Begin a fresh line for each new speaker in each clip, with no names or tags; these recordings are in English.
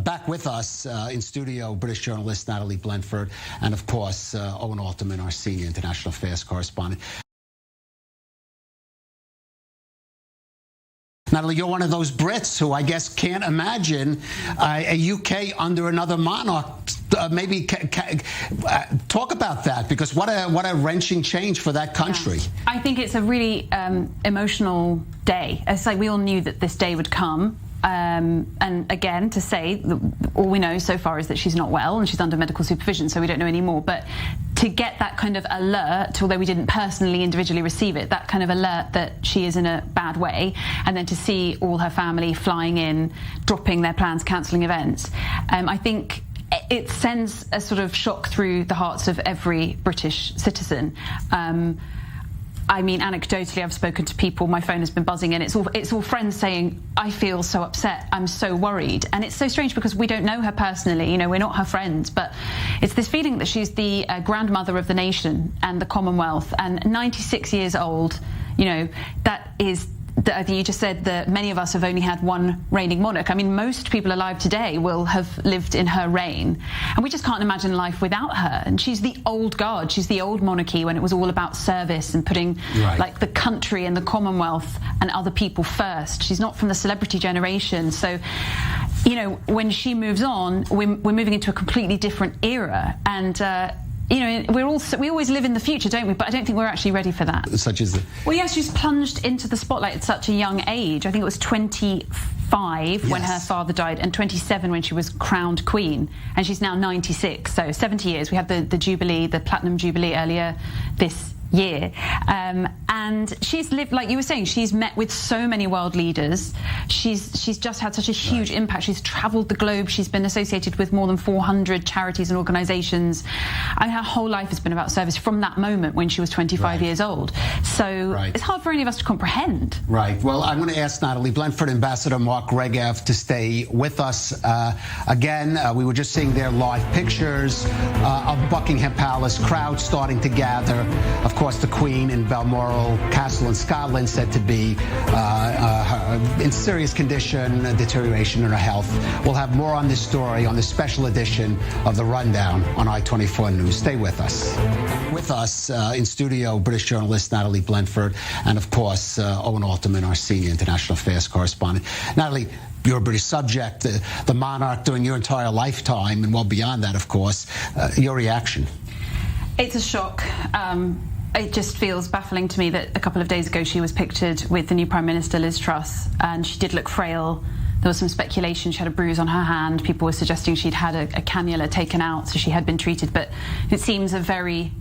Back with us in studio, British journalist Natalie Blenford, and of course, Owen Alterman, our senior international affairs correspondent. Natalie, you're one of those Brits who I guess can't imagine a UK under another monarch. Maybe talk about that, because what a wrenching change for that country.
Yeah. I think it's a really emotional day. It's like we all knew that this day would come. And again, to say that all we know so far is that she's not well and she's under medical supervision, so we don't know any more. But to get that kind of alert, although we didn't personally, individually receive it, that kind of alert that she is in a bad way, and then to see all her family flying in, dropping their plans, cancelling events, I think it sends a sort of shock through the hearts of every British citizen. I mean, anecdotally, I've spoken to people, my phone has been buzzing, and it's all friends saying, I feel so upset, I'm so worried. And it's so strange because we don't know her personally, you know, we're not her friends, but it's this feeling that she's the grandmother of the nation and the Commonwealth, and 96 years old, you know, that is... I think you just said that many of us have only had one reigning monarch. I mean, most people alive today will have lived in her reign, and we just can't imagine life without her. And she's the old guard, she's the old monarchy when it was all about service and putting like the country and the Commonwealth and other people first. She's not from the celebrity generation, so you know, when she moves on, we're moving into a completely different era. And you know, we always live in the future, don't we? But I don't think we're actually ready for that.
Such as
well, yes, she's plunged into the spotlight at such a young age. I think it was 25 when her father died, and 27 when she was crowned queen, and she's now 96. So 70 years. We had the Jubilee, the Platinum Jubilee earlier this year, and she's lived, like you were saying, she's met with so many world leaders. She's just had such a huge impact. She's travelled the globe. She's been associated with more than 400 charities and organisations. I mean, her whole life has been about service from that moment when she was 25 years old. So it's hard for any of us to comprehend.
Right. Well, I'm going to ask Natalie Blenford, Ambassador Mark Regev, to stay with us. Again, we were just seeing their live pictures of Buckingham Palace, crowds starting to gather. Of course, the Queen in Balmoral Castle in Scotland said to be in serious condition, deterioration in her health. We'll have more on this story on this special edition of The Rundown on I-24 News. Stay with us. With us in studio, British journalist Natalie Blenford, and of course, Owen Alterman, our senior international affairs correspondent. Natalie, you're a British subject, the monarch during your entire lifetime, and well beyond that, of course. Your reaction?
It's a shock. It just feels baffling to me that a couple of days ago she was pictured with the new Prime Minister, Liz Truss, and she did look frail. There was some speculation she had a bruise on her hand. People were suggesting she'd had a cannula taken out, so she had been treated. But it seems a very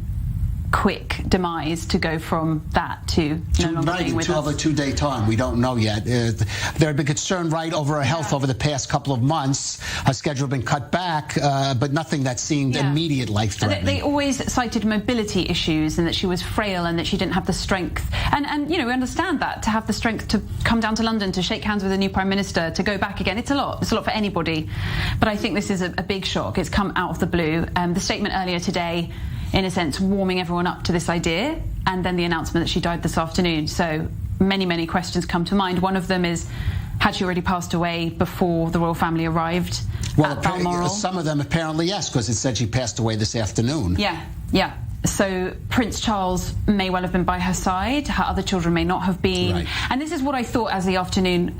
quick demise to go from that to no longer being with us.
Over a 2-day time. We don't know yet. There have been concern over her health over the past couple of months. Her schedule had been cut back, but nothing that seemed immediate life-threatening.
They always cited mobility issues and that she was frail and that she didn't have the strength. And you know, we understand that, to have the strength to come down to London, to shake hands with a new Prime Minister, to go back again. It's a lot. It's a lot for anybody. But I think this is a big shock. It's come out of the blue. The statement earlier today, in a sense, warming everyone up to this idea, and then the announcement that she died this afternoon. So many questions come to mind. One of them is, had she already passed away before the royal family arrived at Balmoral?
Some of them apparently yes, because it said she passed away this afternoon.
Yeah. So Prince Charles may well have been by her side. Her other children may not have been. And this is what I thought as the afternoon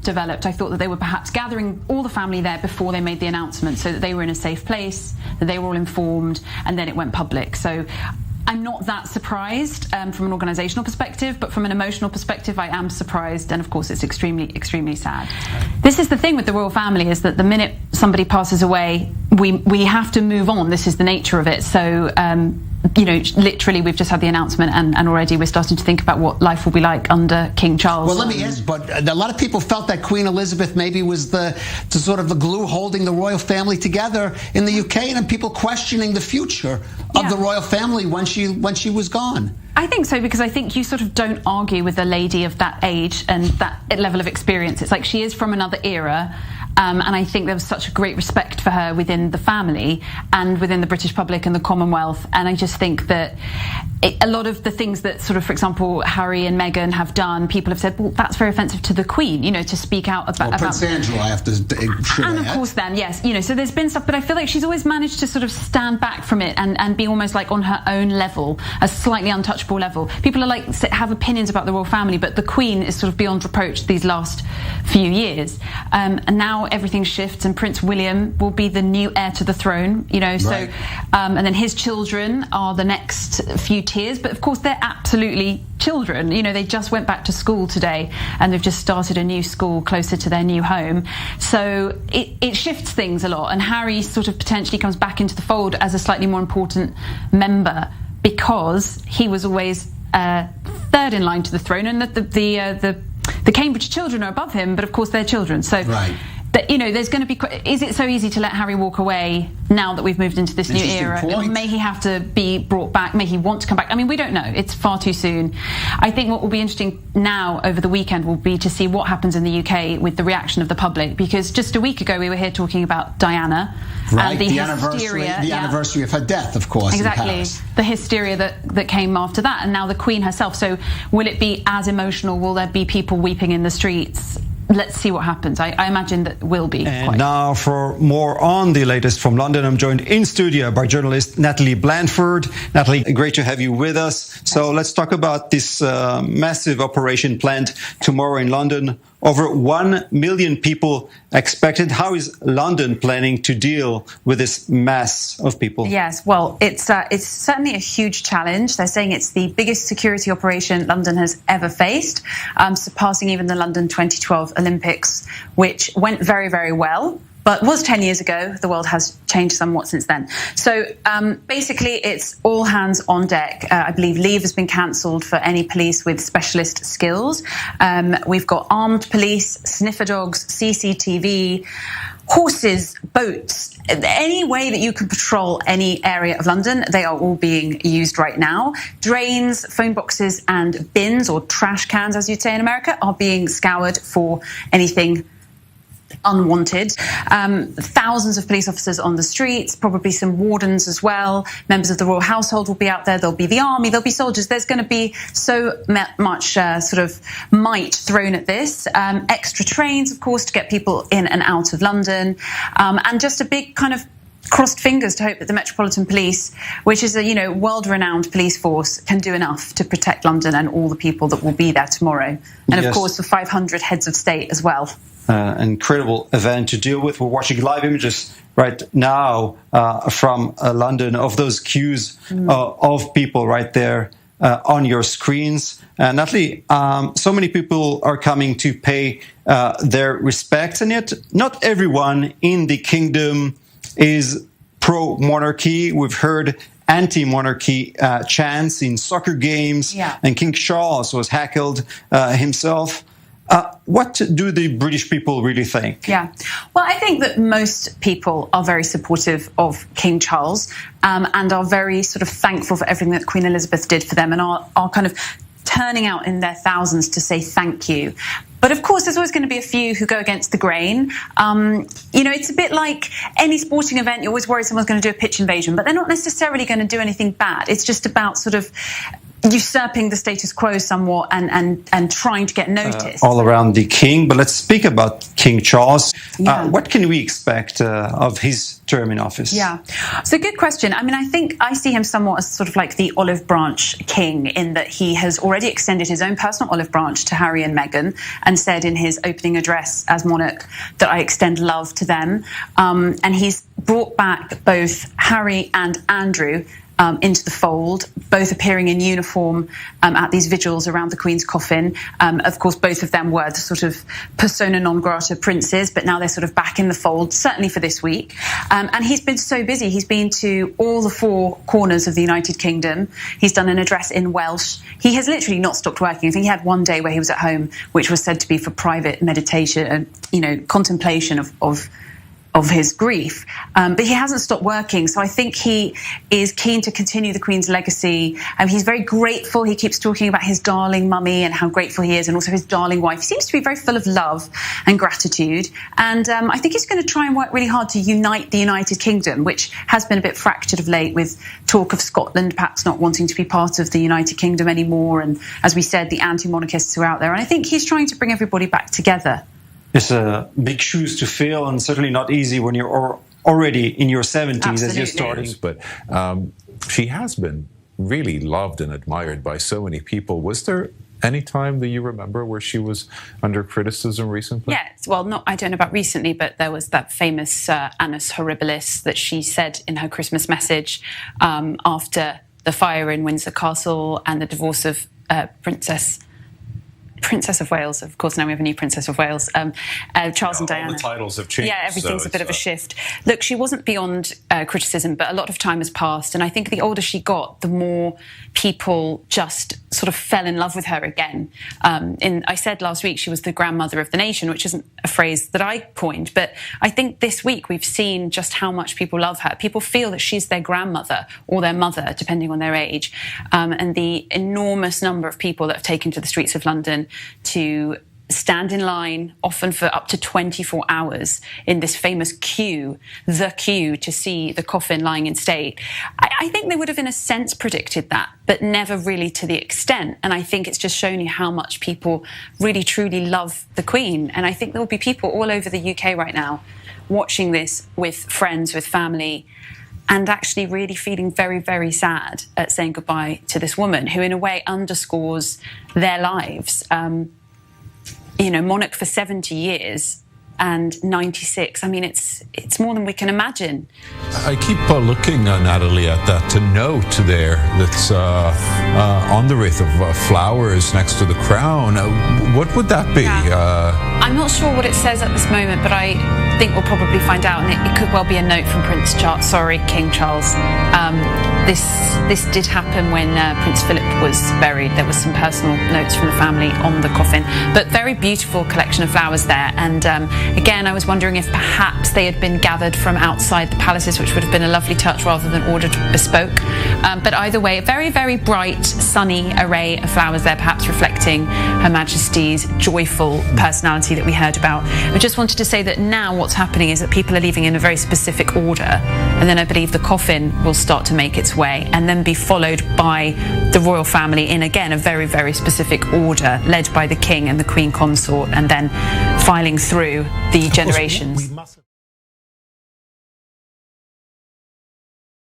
developed. I thought that they were perhaps gathering all the family there before they made the announcement, so that they were in a safe place, that they were all informed, and then it went public. So I'm not that surprised from an organisational perspective, but from an emotional perspective, I am surprised. And of course, it's extremely, extremely sad. This is the thing with the royal family, is that the minute somebody passes away, we have to move on. This is the nature of it. So, you know, literally, we've just had the announcement, and already we're starting to think about what life will be like under King Charles.
Well, let me ask, but a lot of people felt that Queen Elizabeth maybe was the sort of the glue holding the royal family together in the UK, and people questioning the future of the royal family when she was gone.
I think so, because I think you sort of don't argue with a lady of that age and that level of experience. It's like she is from another era. And I think there was such a great respect for her within the family and within the British public and the Commonwealth. And I just think that a lot of the things that sort of, for example, Harry and Meghan have done, people have said, well, that's very offensive to the Queen, you know, to speak out about...
Prince Andrew, I have to...
And of course then, yes, you know, so there's been stuff, but I feel like she's always managed to sort of stand back from it and be almost like on her own level, a slightly untouchable level. People are like, have opinions about the royal family, but the Queen is sort of beyond reproach these last few years. And now everything shifts, and Prince William will be the new heir to the throne, you know, so
right.
And then his children are the next few tiers, but of course they're absolutely children, you know, they just went back to school today and they've just started a new school closer to their new home, so it shifts things a lot, and Harry sort of potentially comes back into the fold as a slightly more important member because he was always third in line to the throne, and that the Cambridge children are above him, but of course they're children. So,
right.
That, you know, there's going to be... Is it so easy to let Harry walk away now that we've moved into this new era?
Point.
May he have to be brought back? May he want to come back? I mean, we don't know. It's far too soon. I think what will be interesting now over the weekend will be to see what happens in the UK with the reaction of the public, because just a week ago we were here talking about Diana.
Right,
and the hysteria,
anniversary of her death, of course.
Exactly, the hysteria that came after that, and now the Queen herself. So will it be as emotional? Will there be people weeping in the streets? Let's see what happens. I imagine that will be.
And now for more on the latest from London, I'm joined in studio by journalist Natalie Blenford. Natalie, great to have you with us. So let's talk about this massive operation planned tomorrow in London. Over 1 million people expected. How is London planning to deal with this mass of people?
Yes, well, it's certainly a huge challenge. They're saying it's the biggest security operation London has ever faced, surpassing even the London 2012 Olympics, which went very, very well. But was 10 years ago. The world has changed somewhat since then. So basically, it's all hands on deck. I believe leave has been cancelled for any police with specialist skills. We've got armed police, sniffer dogs, CCTV, horses, boats. Any way that you can patrol any area of London, they are all being used right now. Drains, phone boxes and bins, or trash cans, as you'd say in America, are being scoured for anything unwanted. Thousands of police officers on the streets, probably some wardens as well. Members of the royal household will be out there. There'll be the army, there'll be soldiers. There's going to be so much sort of might thrown at this. Extra trains, of course, to get people in and out of London. And just a big kind of crossed fingers to hope that the Metropolitan Police, which is a, you know, world-renowned police force, can do enough to protect London and all the people that will be there tomorrow. And of course, the 500 heads of state as well.
An incredible event to deal with. We're watching live images right now from London of those queues of people right there on your screens. Natalie, so many people are coming to pay their respects, and yet not everyone in the kingdom is pro-monarchy. We've heard anti-monarchy chants in soccer games, and King Charles was heckled himself. What do the British people really think?
Yeah, well, I think that most people are very supportive of King Charles and are very sort of thankful for everything that Queen Elizabeth did for them, and are kind of turning out in their thousands to say thank you. But of course, there's always going to be a few who go against the grain. You know, it's a bit like any sporting event. You're always worried someone's going to do a pitch invasion, but they're not necessarily going to do anything bad. It's just about sort of usurping the status quo somewhat and trying to get noticed.
All around the king. But let's speak about King Charles. What can we expect of his term in office?
Yeah, so good question. I mean, I think I see him somewhat as sort of like the olive branch king, in that he has already extended his own personal olive branch to Harry and Meghan and said in his opening address as monarch that I extend love to them. And he's brought back both Harry and Andrew into the fold, both appearing in uniform at these vigils around the Queen's coffin. Of course, both of them were the sort of persona non grata princes, but now they're sort of back in the fold, certainly for this week. And he's been so busy. He's been to all the four corners of the United Kingdom. He's done an address in Welsh. He has literally not stopped working. I think he had one day where he was at home, which was said to be for private meditation and, you know, contemplation of of his grief. But he hasn't stopped working. So I think he is keen to continue the Queen's legacy. He's very grateful. He keeps talking about his darling mummy and how grateful he is, and also his darling wife. He seems to be very full of love and gratitude. And I think he's going to try and work really hard to unite the United Kingdom, which has been a bit fractured of late, with talk of Scotland perhaps not wanting to be part of the United Kingdom anymore. And as we said, the anti-monarchists who are out there. And I think he's trying to bring everybody back together.
It's big shoes to fill, and certainly not easy when you're already in your 70s.
Absolutely.
As you're starting.
But she has been really loved and admired by so many people. Was there any time that you remember where she was under criticism recently?
Yes, well, I don't know about recently, but there was that famous annus horribilis that she said in her Christmas message after the fire in Windsor Castle and the divorce of Princess of Wales. Of course, now we have a new Princess of Wales, Charles and Diana.
All the titles have changed.
Yeah, everything's
so
a bit of a shift. Look, she wasn't beyond criticism, but a lot of time has passed. And I think the older she got, the more people just sort of fell in love with her again. I said last week she was the grandmother of the nation, which isn't a phrase that I coined. But I think this week we've seen just how much people love her. People feel that she's their grandmother or their mother, depending on their age. And the enormous number of people that have taken to the streets of London to stand in line, often for up to 24 hours, in this famous queue, the queue, to see the coffin lying in state. I think they would have, in a sense, predicted that, but never really to the extent. And I think it's just shown you how much people really, truly love the Queen. And I think there will be people all over the UK right now watching this with friends, with family, and actually really feeling very, very sad at saying goodbye to this woman who, in a way, underscores their lives. Monarch for 70 years and 96. I mean, it's more than we can imagine.
I keep looking, Natalie, at that note there that's on the wreath of flowers next to the crown. What would that be?
Yeah. I'm not sure what it says at this moment, but I think we'll probably find out, and it could well be a note from King Charles. This did happen when Prince Philip was buried. There was some personal notes from the family on the coffin, but very beautiful collection of flowers there. And again, I was wondering if perhaps they had been gathered from outside the palaces, which would have been a lovely touch rather than ordered bespoke. But either way, a very, very bright, sunny array of flowers there, perhaps reflecting Her Majesty's joyful personality that we heard about. I just wanted to say that now what's happening is that people are leaving in a very specific order, and then I believe the coffin will start to make its way and then be followed by the royal family in, again, a very, very specific order, led by the King and the Queen Consort, and then filing through the generations.